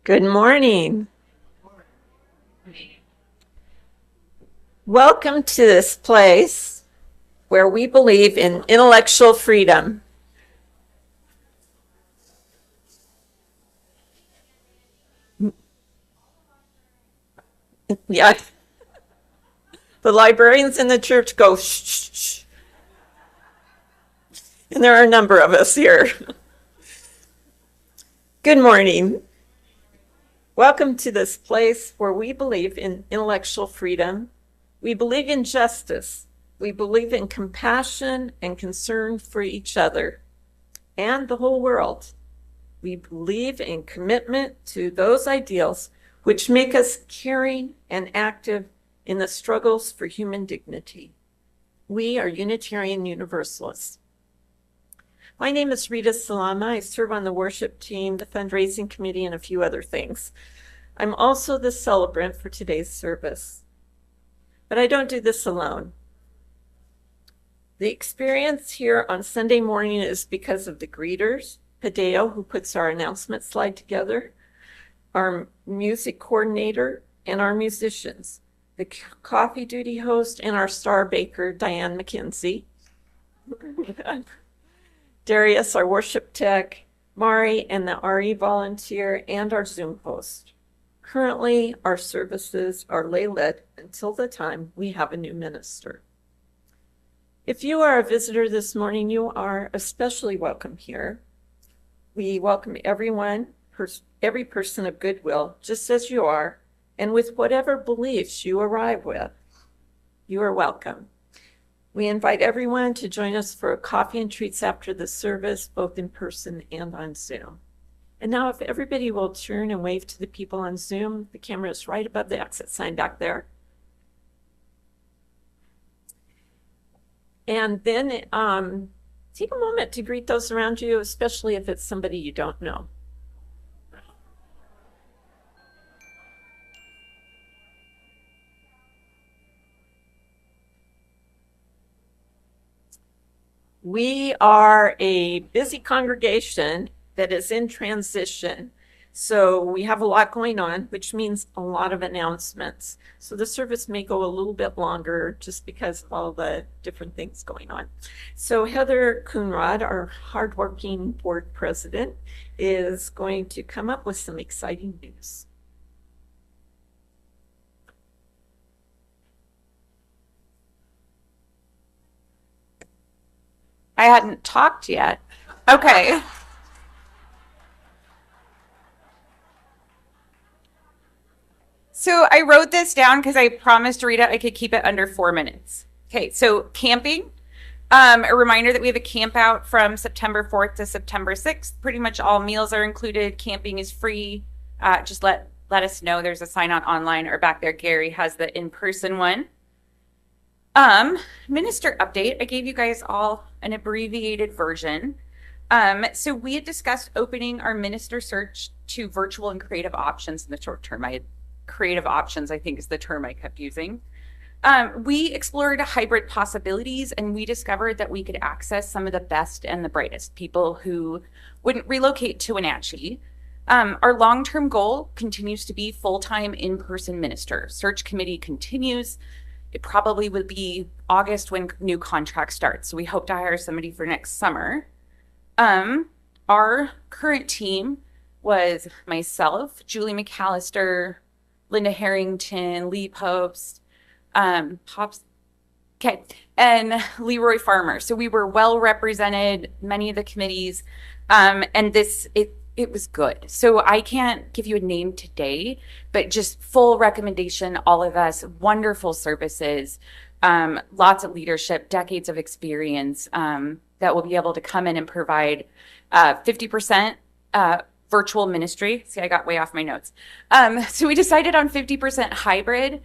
Good morning. Welcome to this place where we believe in intellectual freedom. Yeah. The librarians in the church go shh, shh, shh. And there are a number of us here. Good morning. Welcome to this place where we believe in intellectual freedom. We believe in justice. We believe in compassion and concern for each other and the whole world. We believe in commitment to those ideals which make us caring and active in the struggles for human dignity. We are Unitarian Universalists. My name is Rita Salama. I serve on the worship team, the fundraising committee, and a few other things. I'm also the celebrant for today's service. But I don't do this alone. The experience here on Sunday morning is because of the greeters, Hideo, who puts our announcement slide together, our music coordinator, and our musicians, the coffee duty host, and our star baker, Diane McKenzie. Darius, our worship tech, Mari, and the RE volunteer, and our Zoom host. Currently, our services are lay-led until the time we have a new minister. If you are a visitor this morning, you are especially welcome here. We welcome everyone, every person of goodwill, just as you are, and with whatever beliefs you arrive with. You are welcome. We invite everyone to join us for coffee and treats after the service, both in person and on Zoom. And now if everybody will turn and wave to the people on Zoom, the camera is right above the exit sign back there. And then take a moment to greet those around you, especially if it's somebody you don't know. We are a busy congregation that is in transition. So we have a lot going on, which means a lot of announcements. So the service may go a little bit longer just because of all the different things going on. So Heather Coonrod, our hardworking board president, is going to come up with some exciting news. I hadn't talked yet. Okay. So I wrote this down because I promised Rita I could keep it under 4 minutes. Okay, so camping. A reminder that we have a camp out from September 4th to September 6th. Pretty much all meals are included. Camping is free. Just let us know. There's a sign on online or back there. Gary has the in-person one. Minister update. I gave you guys all an abbreviated version. So we had discussed opening our minister search to virtual and creative options in the short term. Creative options, I think, is the term I kept using. We explored hybrid possibilities, and we discovered that we could access some of the best and the brightest people who wouldn't relocate to Wenatchee. Our long-term goal continues to be full-time in-person minister. Search committee continues. It probably would be August when new contract starts. So we hope to hire somebody for next summer. Our current team was myself, Julie McAllister, Linda Harrington, Lee Post, and Leroy Farmer. So we were well represented, many of the committees, and it was good. So I can't give you a name today, but just full recommendation, all of us, wonderful services, lots of leadership, decades of experience, that will be able to come in and provide 50% virtual ministry. See, I got way off my notes. So we decided on 50% hybrid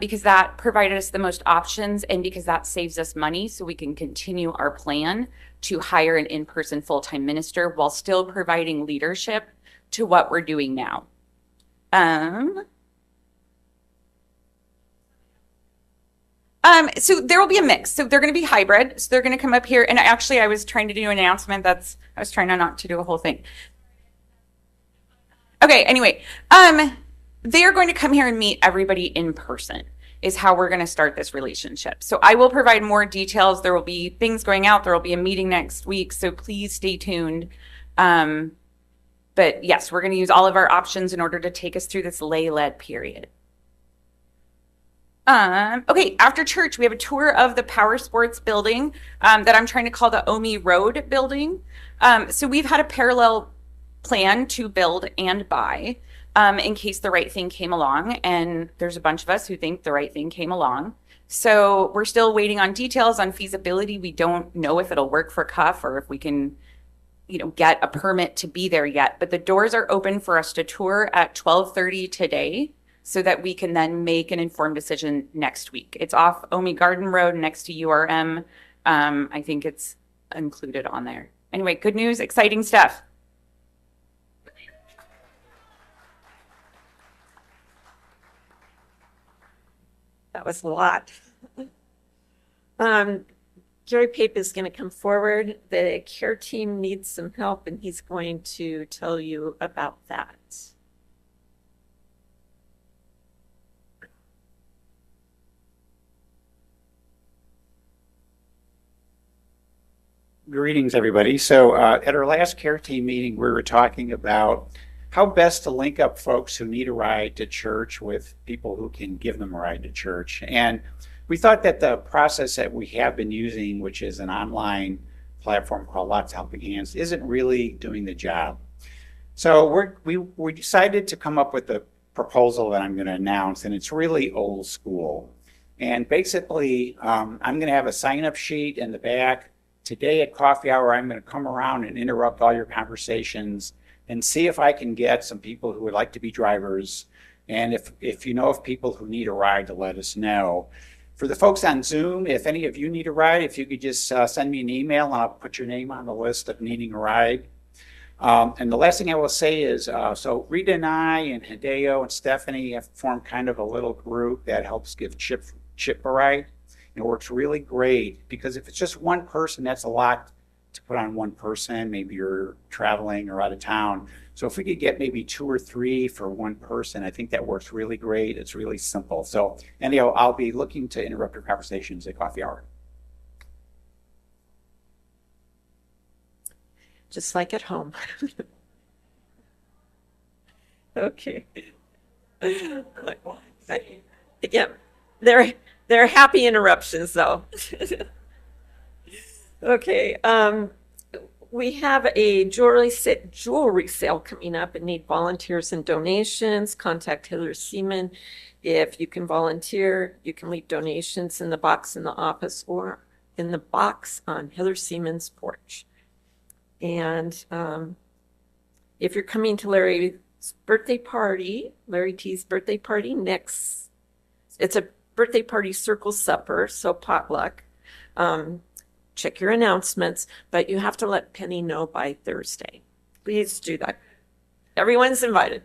because that provided us the most options and because that saves us money so we can continue our plan to hire an in-person full-time minister while still providing leadership to what we're doing now. So there will be a mix. So they're going to be hybrid. So they're going to come up here. And actually, I was trying to do an announcement. I was trying not to do a whole thing. Okay, anyway, they are going to come here and meet everybody in person is how we're going to start this relationship. So I will provide more details. There will be things going out. There will be a meeting next week. So please stay tuned. But yes, we're going to use all of our options in order to take us through this lay-led period. Okay, after church, we have a tour of the Power Sports building that I'm trying to call the Omi Road building. So we've had a parallel plan to build and buy in case the right thing came along. And there's a bunch of us who think the right thing came along. So we're still waiting on details on feasibility. We don't know if it'll work for CUUF or if we can, get a permit to be there yet. But the doors are open for us to tour at 12:30 today so that we can then make an informed decision next week. It's off Omi Garden Road next to URM. I think it's included on there. Anyway, good news, exciting stuff. That was a lot. Gary Pape is going to come forward. The care team needs some help, and he's going to tell you about that. Greetings, everybody. So at our last care team meeting, we were talking about how best to link up folks who need a ride to church with people who can give them a ride to church. And we thought that the process that we have been using, which is an online platform called Lots of Helping Hands, isn't really doing the job. So we decided to come up with a proposal that I'm going to announce, and it's really old school. And basically, I'm going to have a sign-up sheet in the back. Today at coffee hour, I'm going to come around and interrupt all your conversations and see if I can get some people who would like to be drivers. And if you know of people who need a ride, to let us know. For the folks on Zoom, if any of you need a ride, if you could just send me an email and I'll put your name on the list of needing a ride. And the last thing I will say is, so Rita and I and Hideo and Stephanie have formed kind of a little group that helps give Chip a ride. It works really great because if it's just one person, that's a lot to put on one person. Maybe you're traveling or out of town. So if we could get maybe 2 or 3 for one person, I think that works really great. It's really simple. So anyhow, I'll be looking to interrupt your conversations at coffee hour. Just like at home. Okay. Yeah, they're happy interruptions, though. Okay. We have a jewelry sale coming up and need volunteers and donations. Contact Hillary Seaman. If you can volunteer, you can leave donations in the box in the office or in the box on Hillary Seaman's porch. And if you're coming to Larry's birthday party, Larry T's birthday party it's a birthday party circle supper, so potluck. Check your announcements, but you have to let Penny know by Thursday. Please do that. Everyone's invited.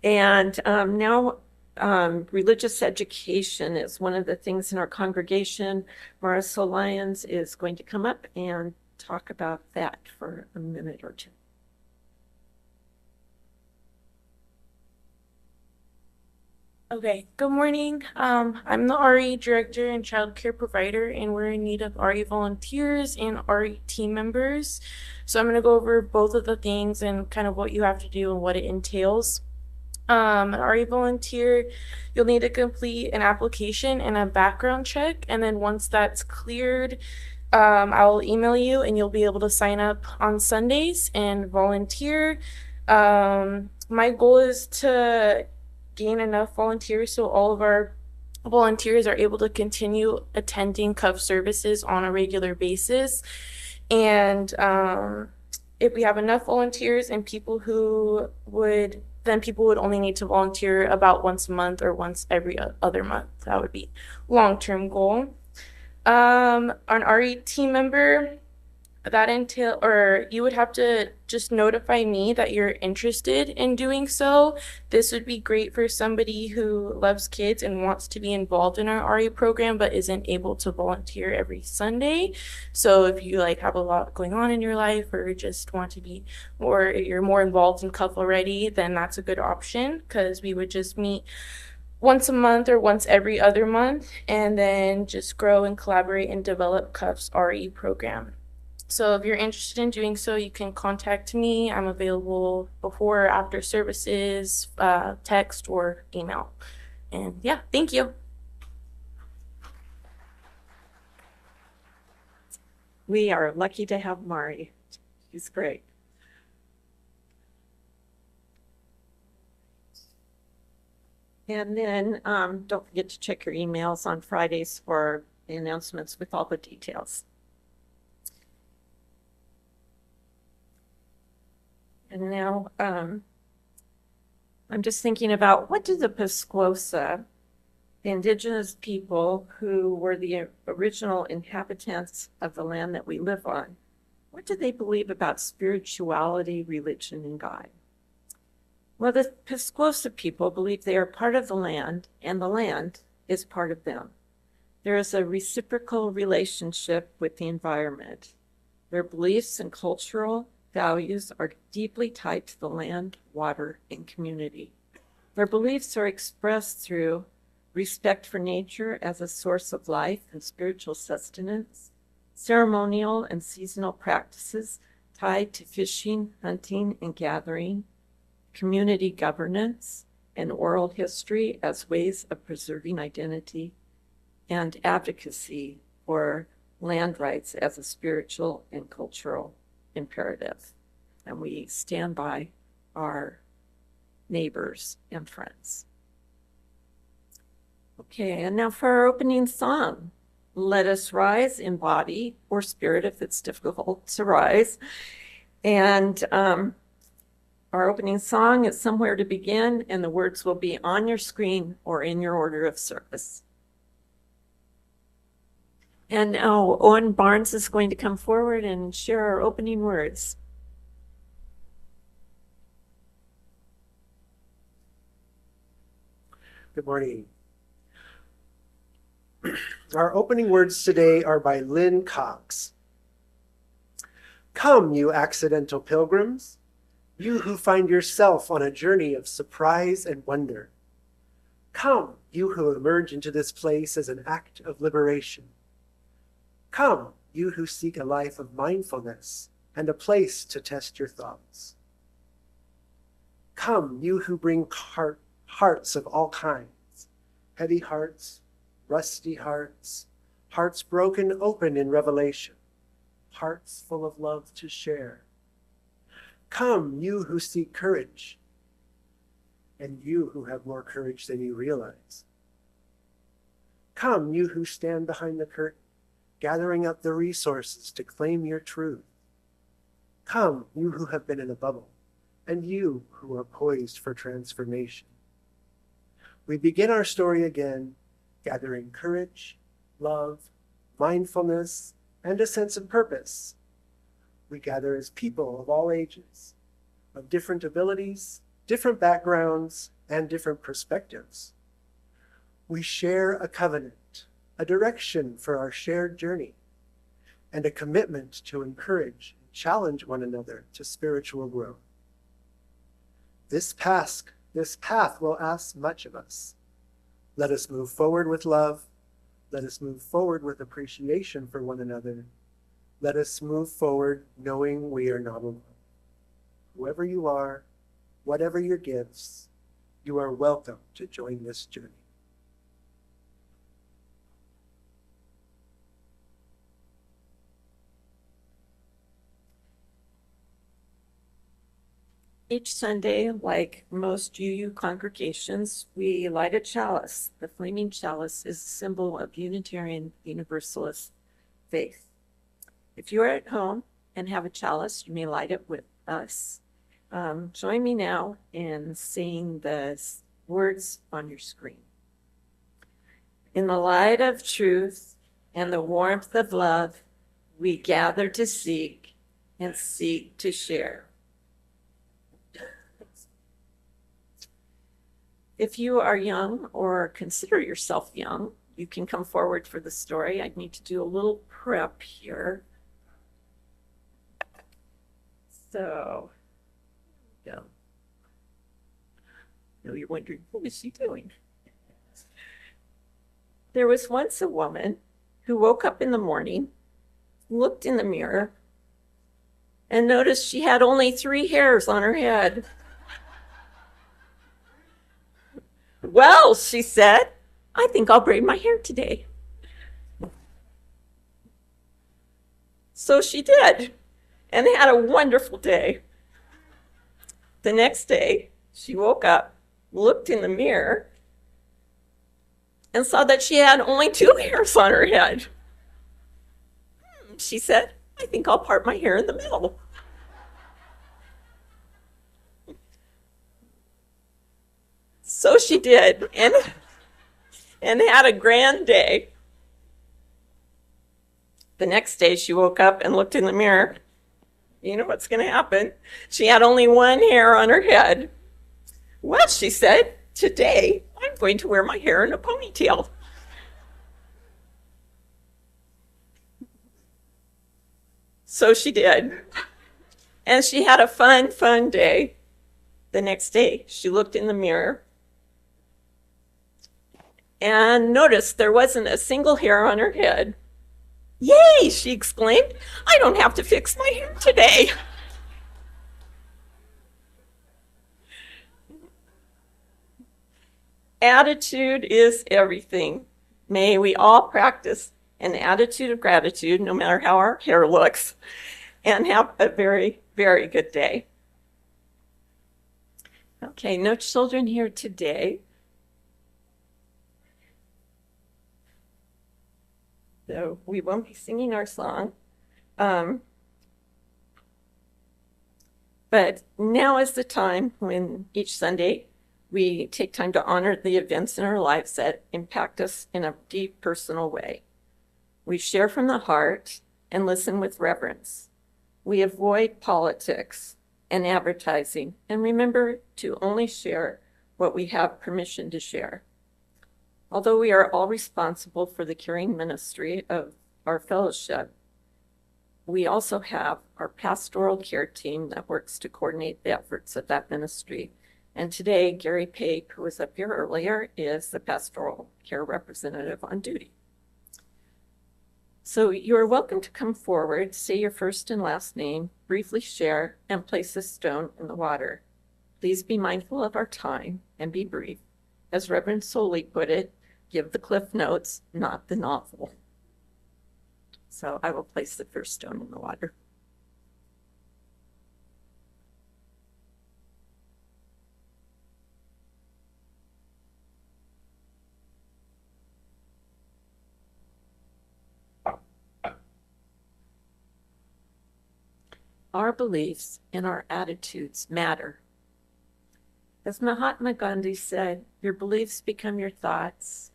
And now religious education is one of the things in our congregation. Marisol Lyons is going to come up and talk about that for a minute or two. Okay, good morning. I'm the RE director and child care provider, and we're in need of RE volunteers and RE team members. So I'm going to go over both of the things and kind of what you have to do and what it entails. An RE volunteer, you'll need to complete an application and a background check, and then once that's cleared, I'll email you and you'll be able to sign up on Sundays and volunteer. My goal is to gain enough volunteers so all of our volunteers are able to continue attending CUUF services on a regular basis. And if we have enough volunteers and people would only need to volunteer about once a month or once every other month. That would be long-term goal. An RE team member, That entail, or you would have to just notify me that you're interested in doing so. This would be great for somebody who loves kids and wants to be involved in our RE program but isn't able to volunteer every Sunday. So if you like have a lot going on in your life or just want to be, or you're more involved in CUUF already, then that's a good option because we would just meet once a month or once every other month and then just grow and collaborate and develop CUUF's RE program. So if you're interested in doing so, you can contact me. I'm available before or after services, text or email. And yeah, thank you. We are lucky to have Mari. She's great. And then don't forget to check your emails on Fridays for the announcements with all the details. And now I'm just thinking about what do the Pasquosa, the indigenous people who were the original inhabitants of the land that we live on, what do they believe about spirituality, religion, and God? Well, the Pasquosa people believe they are part of the land and the land is part of them. There is a reciprocal relationship with the environment. Their beliefs and cultural values are deeply tied to the land, water, and community. Their beliefs are expressed through respect for nature as a source of life and spiritual sustenance, ceremonial and seasonal practices tied to fishing, hunting, and gathering, community governance, and oral history as ways of preserving identity, and advocacy for land rights as a spiritual and cultural imperative. And we stand by our neighbors and friends. Okay, and now for our opening song, Let Us Rise in Body or Spirit if it's difficult to rise. And our opening song is Somewhere to Begin, and the words will be on your screen or in your order of service. And now Owen Barnes is going to come forward and share our opening words. Good morning. Our opening words today are by Lynn Cox. Come, you accidental pilgrims, you who find yourself on a journey of surprise and wonder. Come, you who emerge into this place as an act of liberation. Come, you who seek a life of mindfulness and a place to test your thoughts. Come, you who bring hearts of all kinds, heavy hearts, rusty hearts, hearts broken open in revelation, hearts full of love to share. Come, you who seek courage, and you who have more courage than you realize. Come, you who stand behind the curtain, gathering up the resources to claim your truth. Come, you who have been in a bubble, and you who are poised for transformation. We begin our story again, gathering courage, love, mindfulness, and a sense of purpose. We gather as people of all ages, of different abilities, different backgrounds, and different perspectives. We share a covenant, a direction for our shared journey, and a commitment to encourage and challenge one another to spiritual growth. This path will ask much of us. Let us move forward with love. Let us move forward with appreciation for one another. Let us move forward knowing we are not alone. Whoever you are, whatever your gifts, you are welcome to join this journey. Each Sunday, like most UU congregations, we light a chalice. The flaming chalice is a symbol of Unitarian Universalist faith. If you are at home and have a chalice, you may light it with us. Join me now in saying the words on your screen. In the light of truth and the warmth of love, We gather to seek and seek to share. If you are young or consider yourself young, you can come forward for the story. I need to do a little prep here. So, go. Now you're wondering, what is she doing? There was once a woman who woke up in the morning, looked in the mirror, and noticed she had only 3 hairs on her head. Well, she said, I think I'll braid my hair today. So she did, and had a wonderful day. The next day, she woke up, looked in the mirror, and saw that she had only 2 hairs on her head. She said, I think I'll part my hair in the middle. So she did, and had a grand day. The next day, she woke up and looked in the mirror. You know what's going to happen? She had only 1 hair on her head. Well, she said, today I'm going to wear my hair in a ponytail. So she did. And she had a fun day. The next day, she looked in the mirror and noticed there wasn't a single hair on her head. Yay, she exclaimed. I don't have to fix my hair today. Attitude is everything. May we all practice an attitude of gratitude, no matter how our hair looks, and have a very, very good day. Okay, no children here today. So we won't be singing our song. But now is the time when each Sunday we take time to honor the events in our lives that impact us in a deep personal way. We share from the heart and listen with reverence. We avoid politics and advertising and remember to only share what we have permission to share. Although we are all responsible for the caring ministry of our fellowship, we also have our pastoral care team that works to coordinate the efforts of that ministry. And today, Gary Pape, who was up here earlier, is the pastoral care representative on duty. So you are welcome to come forward, say your first and last name, briefly share, and place a stone in the water. Please be mindful of our time and be brief. As Reverend Soley put it, give the Cliff Notes, not the novel. So I will place the first stone in the water. Our beliefs and our attitudes matter. As Mahatma Gandhi said, your beliefs become your thoughts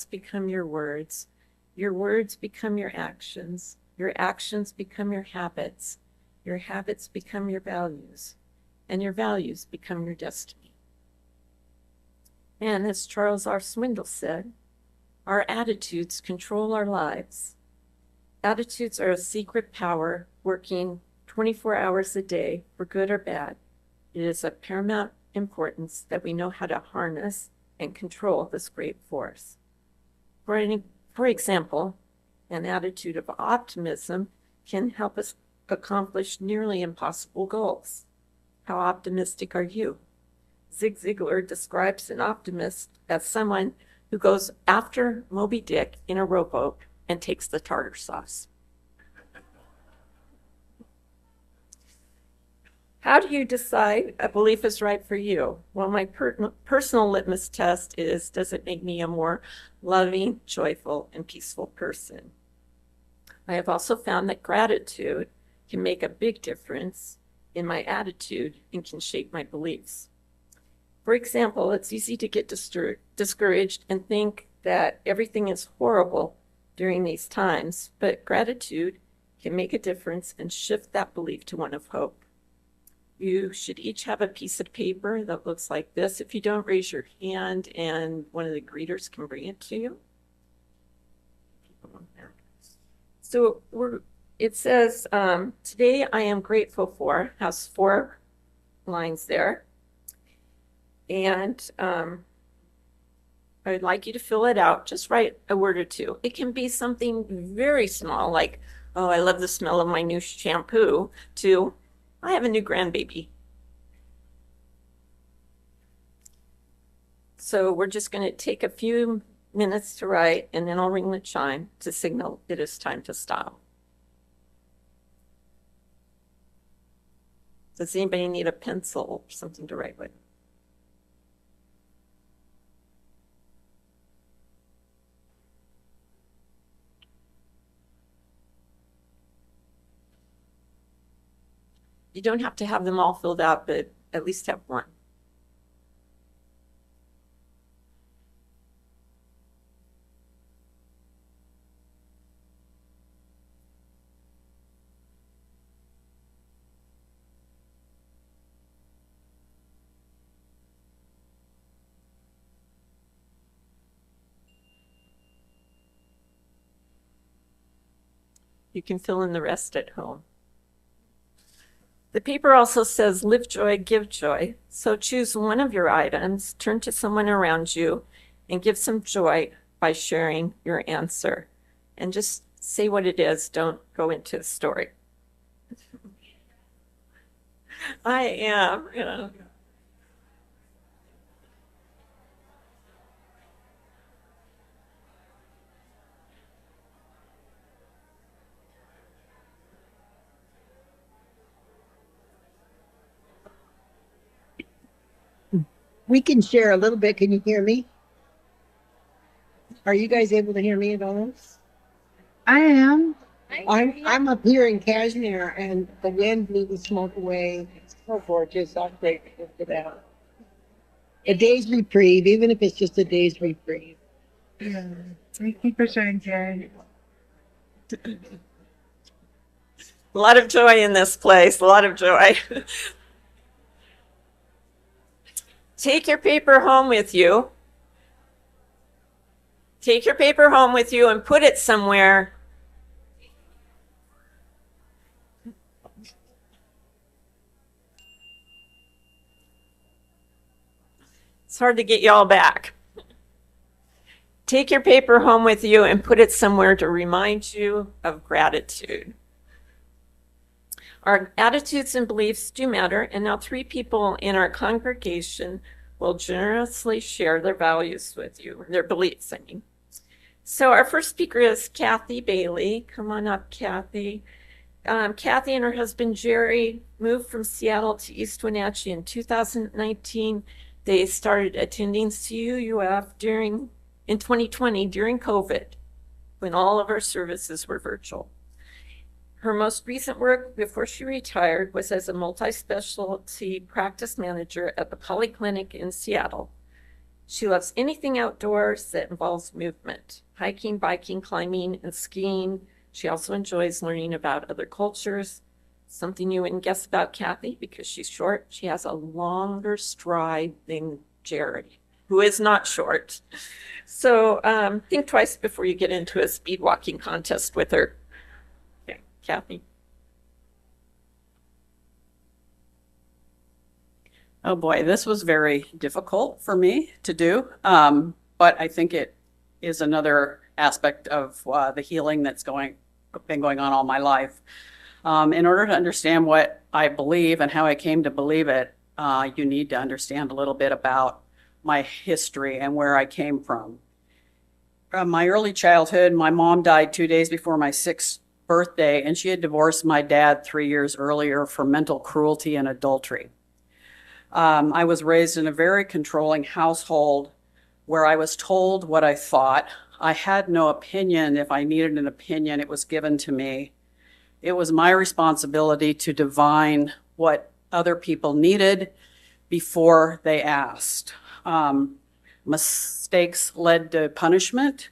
become your words become your actions become your habits become your values, and your values become your destiny. And as Charles R. Swindoll said, our attitudes control our lives. Attitudes are a secret power working 24 hours a day for good or bad. It is of paramount importance that we know how to harness and control this great force. For example, an attitude of optimism can help us accomplish nearly impossible goals. How optimistic are you? Zig Ziglar describes an optimist as someone who goes after Moby Dick in a rowboat and takes the tartar sauce. How do you decide a belief is right for you? Well, my personal litmus test is, does it make me a more loving, joyful, and peaceful person? I have also found that gratitude can make a big difference in my attitude and can shape my beliefs. For example, it's easy to get discouraged and think that everything is horrible during these times, but gratitude can make a difference and shift that belief to one of hope. You should each have a piece of paper that looks like this. If you don't, raise your hand and one of the greeters can bring it to you. So it says, today I am grateful for, has 4 lines there. And I would like you to fill it out. Just write a word or 2. It can be something very small, like, oh, I love the smell of my new shampoo, to, I have a new grandbaby. So we're just going to take a few minutes to write, and then I'll ring the chime to signal it is time to stop. Does anybody need a pencil or something to write with? You don't have to have them all filled out, but at least have one. You can fill in the rest at home. The paper also says, live joy, give joy. So choose one of your items, turn to someone around you, and give some joy by sharing your answer. And just say what it is. Don't go into the story. I am, you know. We can share a little bit. Can you hear me? Are you guys able to hear me at all? I am. I'm up here in Cashmere, and the wind blew the smoke away. It's so gorgeous. I'm grateful for that. A day's reprieve, even if it's just a day's reprieve. Yeah. Thank you for sharing, Karen. A lot of joy in this place, a lot of joy. Take your paper home with you. Take your paper home with you and put it somewhere. It's hard to get you all back. Take your paper home with you and put it somewhere to remind you of gratitude. Our attitudes and beliefs do matter, and now 3 people in our congregation will generously share their values with you, their beliefs, I mean. So our first speaker is Kathy Baillie. Come on up, Kathy. Kathy and her husband, Jerry, moved from Seattle to East Wenatchee in 2019. They started attending CUUF in 2020 during COVID, when all of our services were virtual. Her most recent work before she retired was as a multi-specialty practice manager at the Polyclinic in Seattle. She loves anything outdoors that involves movement, hiking, biking, climbing, and skiing. She also enjoys learning about other cultures. Something you wouldn't guess about Kathy, because she's short, she has a longer stride than Jerry, who is not short. So think twice before you get into a speed walking contest with her. Kathy. Oh boy, this was very difficult for me to do, but I think it is another aspect of the healing that's been going on all my life. In order to understand what I believe and how I came to believe it, you need to understand a little bit about my history and where I came from. From my early childhood, my mom died 2 days before my 6th birthday, and she had divorced my dad 3 years earlier for mental cruelty and adultery. I was raised in a very controlling household where I was told what I thought. I had no opinion. If I needed an opinion, it was given to me. It was my responsibility to divine what other people needed before they asked. Mistakes led to punishment.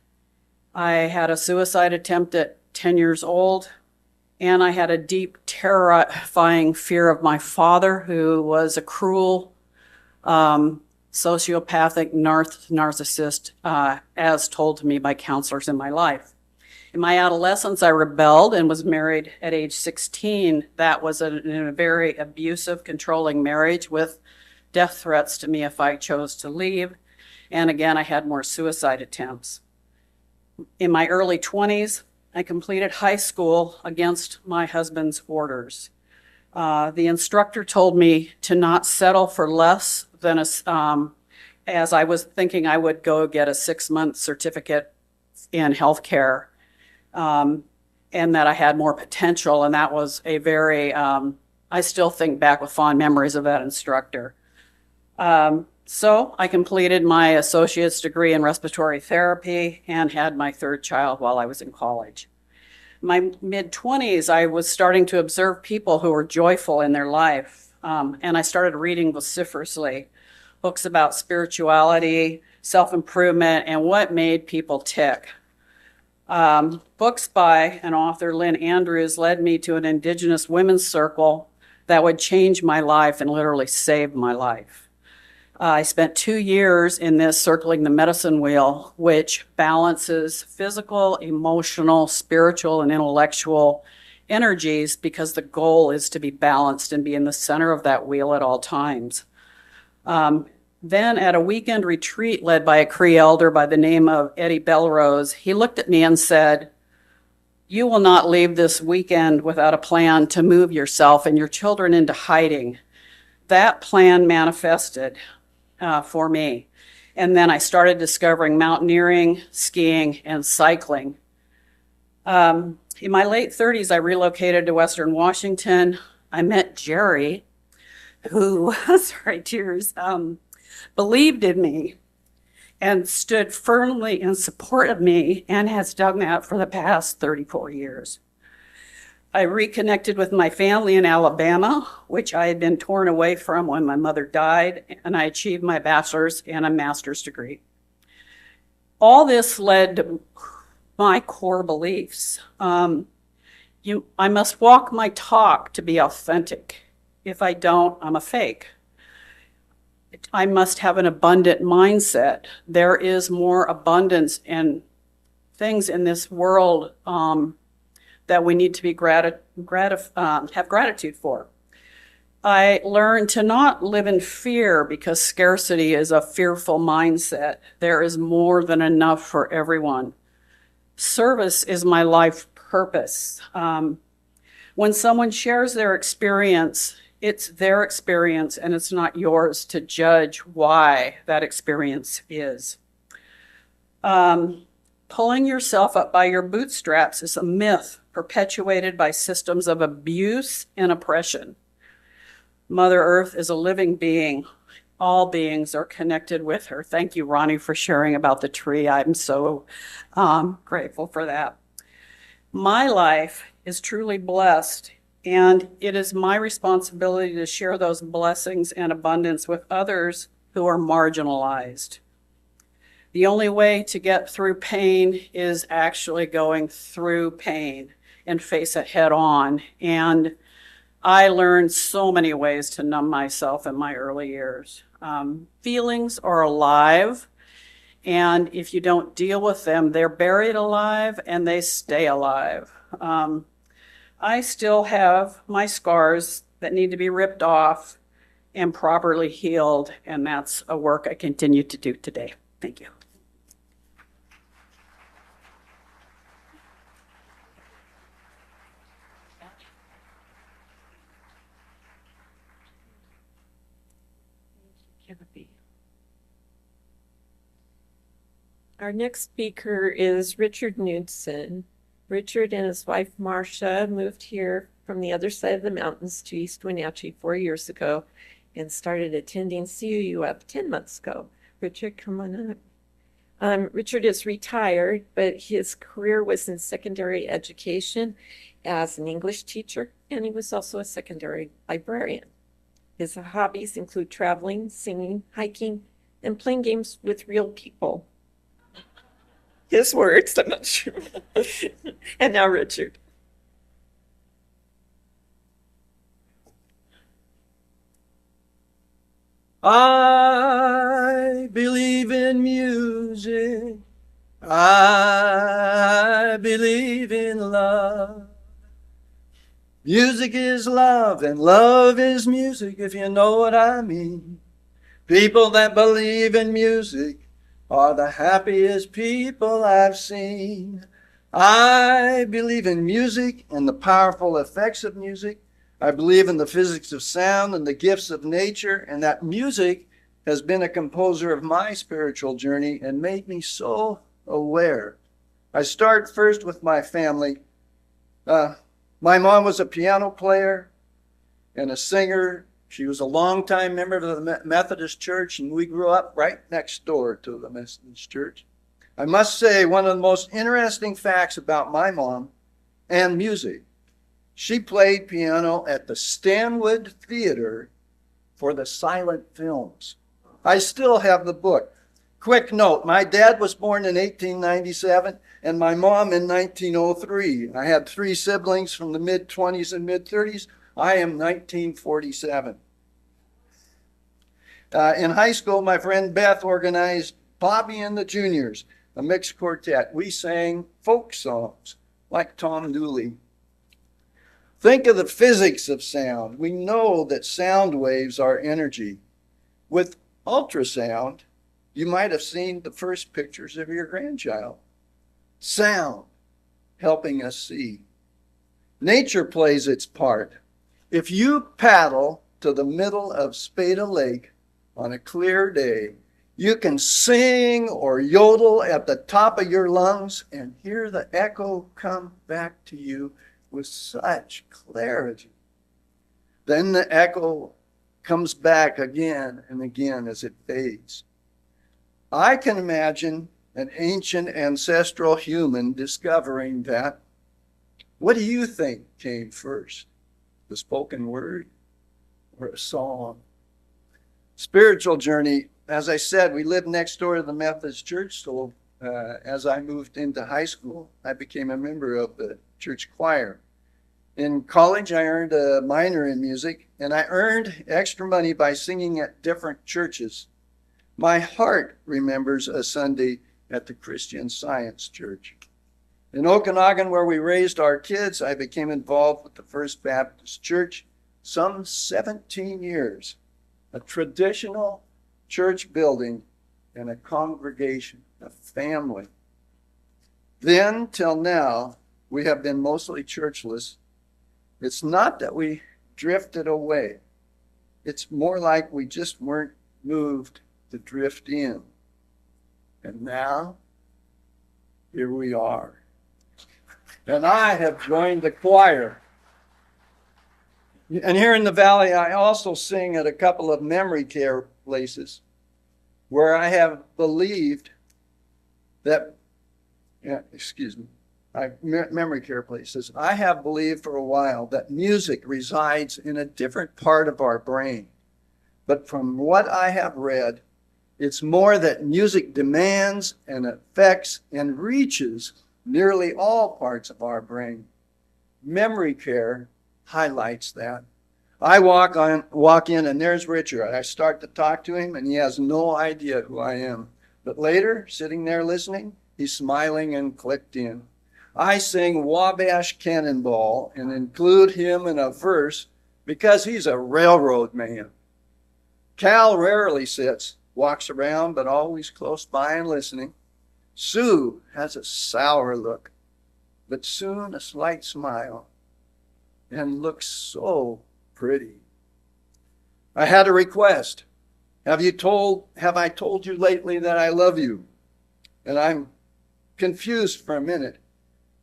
I had a suicide attempt at 10 years old. And I had a deep, terrifying fear of my father, who was a cruel, sociopathic narcissist, as told to me by counselors in my life. In my adolescence, I rebelled and was married at age 16. That was in a very abusive, controlling marriage with death threats to me if I chose to leave. And again, I had more suicide attempts. In my early 20s, I completed high school against my husband's orders. The instructor told me to not settle for less than as I was thinking I would go get a 6-month certificate in healthcare, and that I had more potential. And that was a very, I still think back with fond memories of that instructor. So I completed my associate's degree in respiratory therapy and had my 3rd child while I was in college. My mid-20s, I was starting to observe people who were joyful in their life, and I started reading vociferously books about spirituality, self-improvement, and what made people tick. Books by an author, Lynn Andrews, led me to an Indigenous women's circle that would change my life and literally save my life. I spent 2 years in this circling the medicine wheel, which balances physical, emotional, spiritual, and intellectual energies, because the goal is to be balanced and be in the center of that wheel at all times. Then at a weekend retreat led by a Cree elder by the name of Eddie Belrose, he looked at me and said, "You will not leave this weekend without a plan to move yourself and your children into hiding." That plan manifested for me. And then I started discovering mountaineering, skiing, and cycling. In my late 30s, I relocated to Western Washington. I met Jerry, who, sorry, tears, believed in me and stood firmly in support of me, and has done that for the past 34 years. I reconnected with my family in Alabama, which I had been torn away from when my mother died, and I achieved my bachelor's and a master's degree. All this led to my core beliefs. I must walk my talk to be authentic. If I don't, I'm a fake. I must have an abundant mindset. There is more abundance in things in this world that we need to be have gratitude for. I learned to not live in fear, because scarcity is a fearful mindset. There is more than enough for everyone. Service is my life purpose. When someone shares their experience, it's their experience, and it's not yours to judge why that experience is. Pulling yourself up by your bootstraps is a myth perpetuated by systems of abuse and oppression. Mother Earth is a living being. All beings are connected with her. Thank you, Ronnie, for sharing about the tree. I'm so grateful for that. My life is truly blessed, and it is my responsibility to share those blessings and abundance with others who are marginalized. The only way to get through pain is actually going through pain and face it head on. And I learned so many ways to numb myself in my early years. Feelings are alive, and if you don't deal with them, they're buried alive and they stay alive. I still have my scars that need to be ripped off and properly healed, and that's a work I continue to do today. Thank you. Our next speaker is Richard Knudson. Richard and his wife Marcia moved here from the other side of the mountains to East Wenatchee 4 years ago and started attending CUUF 10 months ago. Richard, come on up. Richard is retired, but his career was in secondary education as an English teacher, and he was also a secondary librarian. His hobbies include traveling, singing, hiking, and playing games with real people. His words, I'm not sure. And now Richard. I believe in music. I believe in love. Music is love, and love is music, if you know what I mean. People that believe in music are the happiest people I've seen. I believe in music and the powerful effects of music. I believe in the physics of sound and the gifts of nature, and that music has been a composer of my spiritual journey and made me so aware. I start first with my family. My mom was a piano player and a singer. She was a longtime member of the Methodist Church, and we grew up right next door to the Methodist Church. I must say, one of the most interesting facts about my mom and music, she played piano at the Stanwood Theater for the silent films. I still have the book. Quick note, my dad was born in 1897 and my mom in 1903. I had 3 siblings from the mid-20s and mid-30s. I am 1947. In high school, my friend Beth organized Bobby and the Juniors, a mixed quartet. We sang folk songs like Tom Dooley. Think of the physics of sound. We know that sound waves are energy. With ultrasound, you might have seen the first pictures of your grandchild. Sound helping us see. Nature plays its part. If you paddle to the middle of Spada Lake on a clear day, you can sing or yodel at the top of your lungs and hear the echo come back to you with such clarity. Then the echo comes back again and again as it fades. I can imagine an ancient ancestral human discovering that. What do you think came first? The spoken word or a song? Spiritual journey. As I said, we lived next door to the Methodist Church, so as I moved into high school, I became a member of the church choir. In college, I earned a minor in music, and I earned extra money by singing at different churches. My heart remembers a Sunday at the Christian Science Church. In Okanagan, where we raised our kids, I became involved with the First Baptist Church some 17 years, a traditional church building and a congregation, a family. Then till now, we have been mostly churchless. It's not that we drifted away. It's more like we just weren't moved to drift in. And now, here we are. And I have joined the choir. And here in the Valley, I also sing at a couple of memory care places where I have believed that, memory care places. I have believed for a while that music resides in a different part of our brain. But from what I have read, it's more that music demands and affects and reaches nearly all parts of our brain. Memory care highlights that. I walk in and there's Richard. I start to talk to him and he has no idea who I am. But later, sitting there listening, he's smiling and clicked in. I sing Wabash Cannonball and include him in a verse because he's a railroad man. Cal rarely sits, walks around, but always close by and listening. Sue has a sour look, but soon a slight smile, and looks so pretty. I had a request. Have I told you lately that I love you? And I'm confused for a minute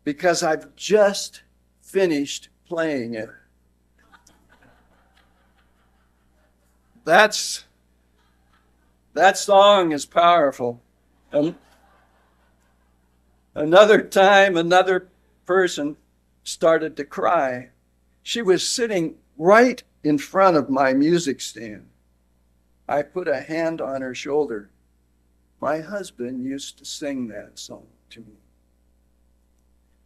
because I've just finished playing it. That song is powerful. Another time, another person started to cry. She was sitting right in front of my music stand. I put a hand on her shoulder. My husband used to sing that song to me.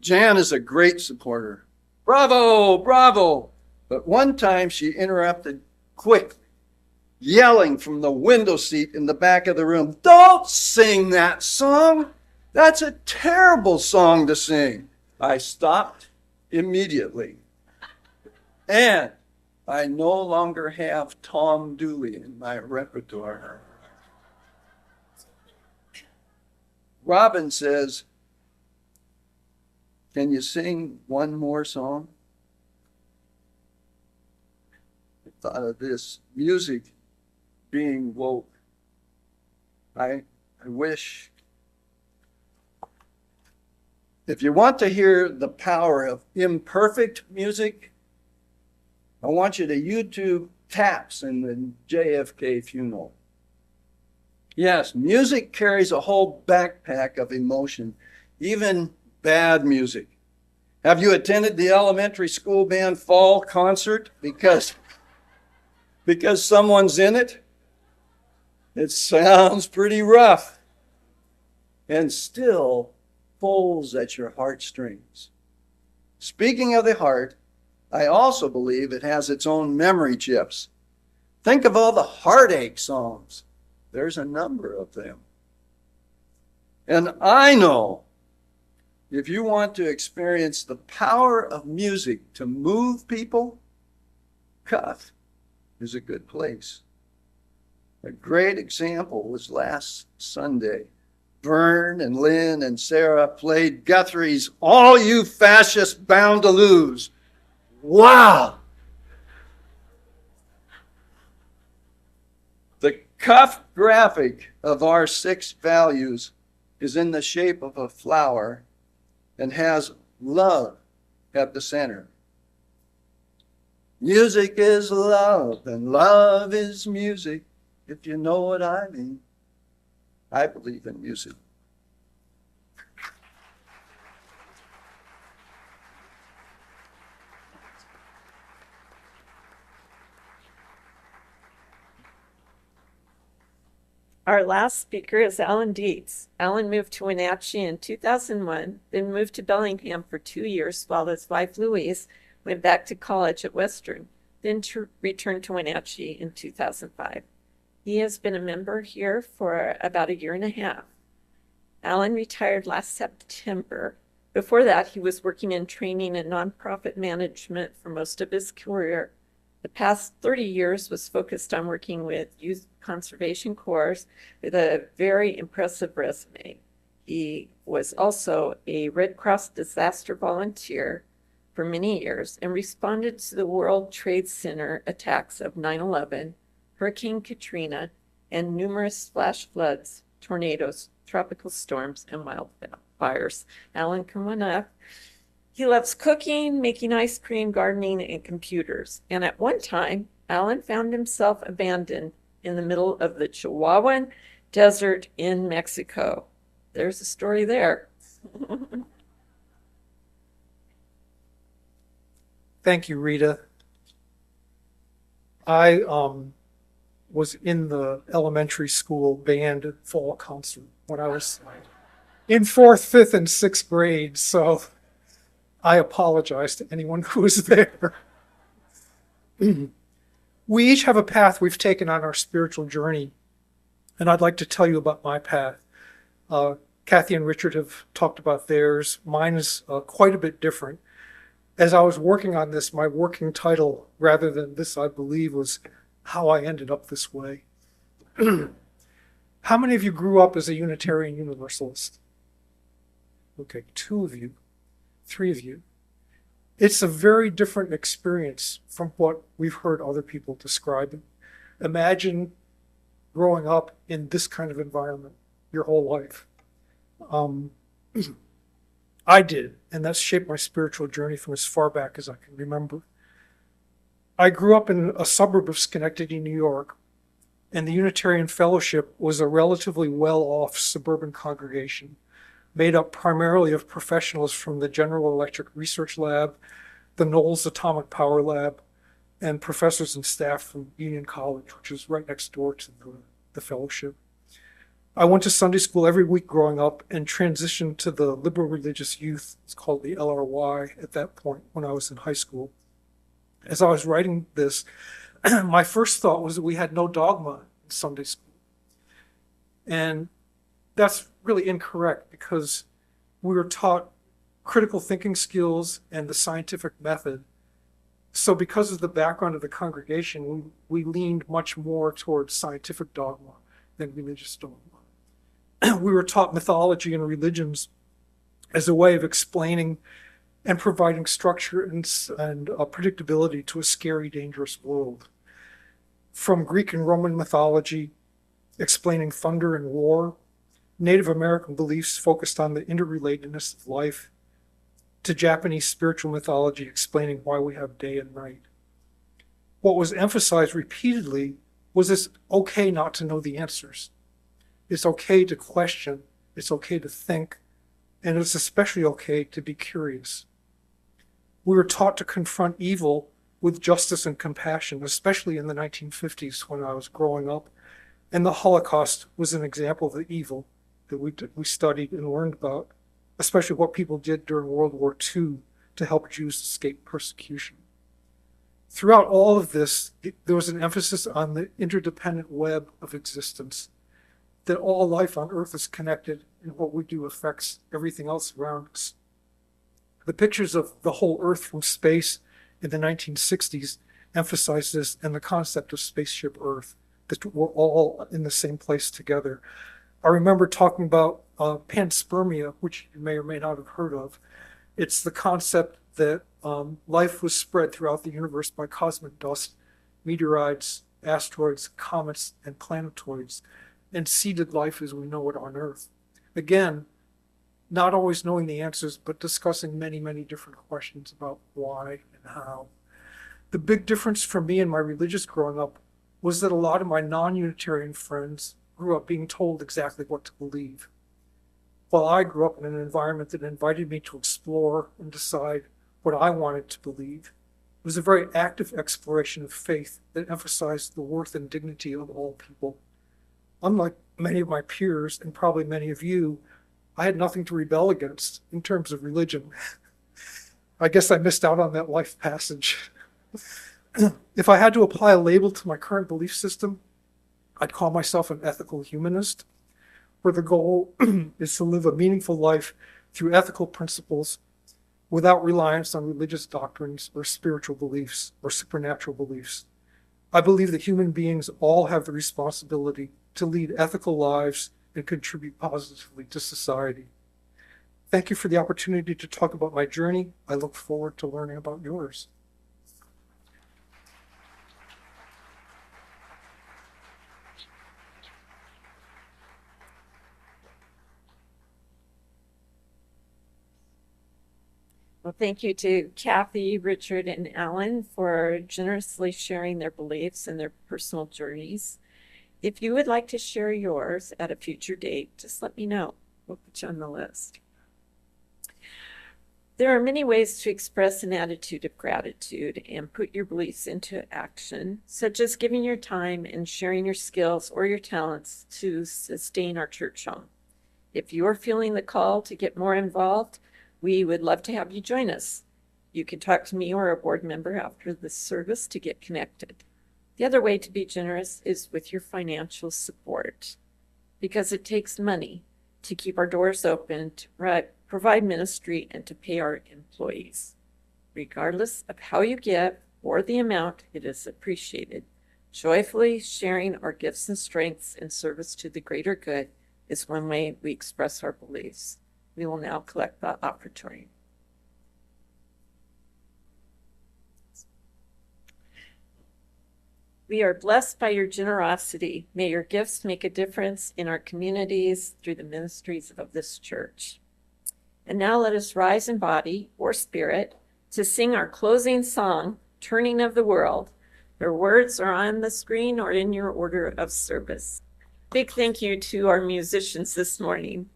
Jan is a great supporter. Bravo, bravo. But one time she interrupted quickly yelling from the window seat in the back of the room, "Don't sing that song. That's a terrible song to sing." I stopped immediately. And I no longer have Tom Dooley in my repertoire. Robin says, "Can you sing one more song?" I thought of this music being woke. I wish, if you want to hear the power of imperfect music, I want you to YouTube taps in the JFK funeral. Yes, music carries a whole backpack of emotion, even bad music. Have you attended the elementary school band fall concert because someone's in it? It sounds pretty rough and still pulls at your heartstrings. Speaking of the heart, I also believe it has its own memory chips. Think of all the heartache songs. There's a number of them. And I know if you want to experience the power of music to move people, CUUF is a good place. A great example was last Sunday. Vern and Lynn and Sarah played Guthrie's "All You Fascists Bound to Lose." Wow! The CUUF graphic of our 6 values is in the shape of a flower and has love at the center. Music is love and love is music, if you know what I mean. I believe in music. Our last speaker is Alan Dietz. Alan moved to Wenatchee in 2001, then moved to Bellingham for 2 years while his wife Louise went back to college at Western, then returned to Wenatchee in 2005. He has been a member here for about 1.5 years. Alan retired last September. Before that, he was working in training and nonprofit management for most of his career. The past 30 years was focused on working with youth conservation corps with a very impressive resume. He was also a Red Cross disaster volunteer for many years and responded to the World Trade Center attacks of 9/11, Hurricane Katrina, and numerous flash floods, tornadoes, tropical storms, and wildfires. Alan, come on up. He loves cooking, making ice cream, gardening, and computers. And at one time, Alan found himself abandoned in the middle of the Chihuahuan Desert in Mexico. There's a story there. Thank you, Rita. I was in the elementary school band fall concert when I was in 4th, 5th, and 6th grade, so I apologize to anyone who was there. We each have a path we've taken on our spiritual journey, and I'd like to tell you about my path. Kathy and Richard have talked about theirs. Mine is quite a bit different. As I was working on this, my working title, rather than this, I believe, was How I Ended Up This Way. How many of you grew up as a Unitarian Universalist? Okay, 2 of you, 3 of you. It's a very different experience from what we've heard other people describe it. Imagine growing up in this kind of environment your whole life. I did, and that's shaped my spiritual journey from as far back as I can remember. I grew up in a suburb of Schenectady, New York, and the Unitarian Fellowship was a relatively well-off suburban congregation made up primarily of professionals from the General Electric Research Lab, the Knowles Atomic Power Lab, and professors and staff from Union College, which is right next door to the fellowship. I went to Sunday school every week growing up and transitioned to the liberal religious youth. It's called the LRY at that point when I was in high school. As I was writing this, my first thought was that we had no dogma in Sunday school. And that's really incorrect because we were taught critical thinking skills and the scientific method. So because of the background of the congregation, we leaned much more towards scientific dogma than religious dogma. We were taught mythology and religions as a way of explaining and providing structure and predictability to a scary, dangerous world. From Greek and Roman mythology, explaining thunder and war, Native American beliefs focused on the interrelatedness of life, to Japanese spiritual mythology explaining why we have day and night. What was emphasized repeatedly was it's okay not to know the answers. It's okay to question, it's okay to think, and it's especially okay to be curious. We were taught to confront evil with justice and compassion, especially in the 1950s when I was growing up, and the Holocaust was an example of the evil that we studied and learned about, especially what people did during World War II to help Jews escape persecution. Throughout all of this, there was an emphasis on the interdependent web of existence, that all life on Earth is connected and what we do affects everything else around us. The pictures of the whole Earth from space in the 1960s emphasized this and the concept of spaceship Earth, that we're all in the same place together. I remember talking about panspermia, which you may or may not have heard of. It's the concept that life was spread throughout the universe by cosmic dust, meteorites, asteroids, comets, and planetoids, and seeded life as we know it on Earth. Again, not always knowing the answers, but discussing many, many different questions about why and how. The big difference for me in my religious growing up was that a lot of my non-Unitarian friends grew up being told exactly what to believe, while I grew up in an environment that invited me to explore and decide what I wanted to believe. It was a very active exploration of faith that emphasized the worth and dignity of all people. Unlike many of my peers, and probably many of you, I had nothing to rebel against in terms of religion. I guess I missed out on that life passage. If I had to apply a label to my current belief system, I'd call myself an ethical humanist, where the goal is to live a meaningful life through ethical principles without reliance on religious doctrines or spiritual beliefs or supernatural beliefs. I believe that human beings all have the responsibility to lead ethical lives and contribute positively to society. Thank you for the opportunity to talk about my journey. I look forward to learning about yours. Well, thank you to Kathy, Richard, and Alan for generously sharing their beliefs and their personal journeys. If you would like to share yours at a future date, just let me know. We'll put you on the list. There are many ways to express an attitude of gratitude and put your beliefs into action, such as giving your time and sharing your skills or your talents to sustain our church home. If you are feeling the call to get more involved, we would love to have you join us. You can talk to me or a board member after the service to get connected. The other way to be generous is with your financial support, because it takes money to keep our doors open, to provide ministry, and to pay our employees. Regardless of how you give or the amount, it is appreciated. Joyfully sharing our gifts and strengths in service to the greater good is one way we express our beliefs. We will now collect the offertory. We are blessed by your generosity. May your gifts make a difference in our communities through the ministries of this church. And now let us rise in body or spirit to sing our closing song, Turning of the World. Their words are on the screen or in your order of service. Big thank you to our musicians this morning.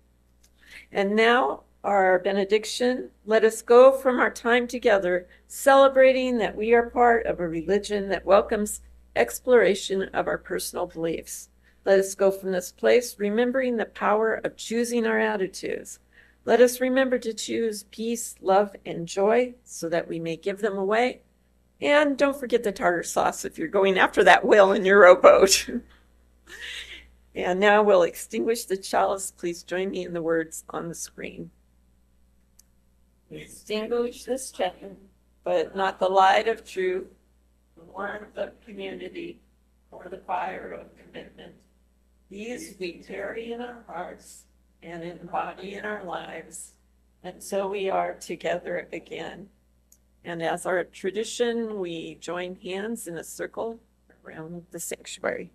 And now our benediction. Let us go from our time together, celebrating that we are part of a religion that welcomes exploration of our personal beliefs. Let us go from this place remembering the power of choosing our attitudes. Let us remember to choose peace, love, and joy so that we may give them away And don't forget the tartar sauce if you're going after that whale in your rowboat. And now we'll extinguish the chalice. Please join me in the words on the screen. Extinguish this chalice, but not the light of truth, the warmth of community, or the fire of commitment. These we carry in our hearts and embody in our lives until we are together again. And as our tradition, we join hands in a circle around the sanctuary.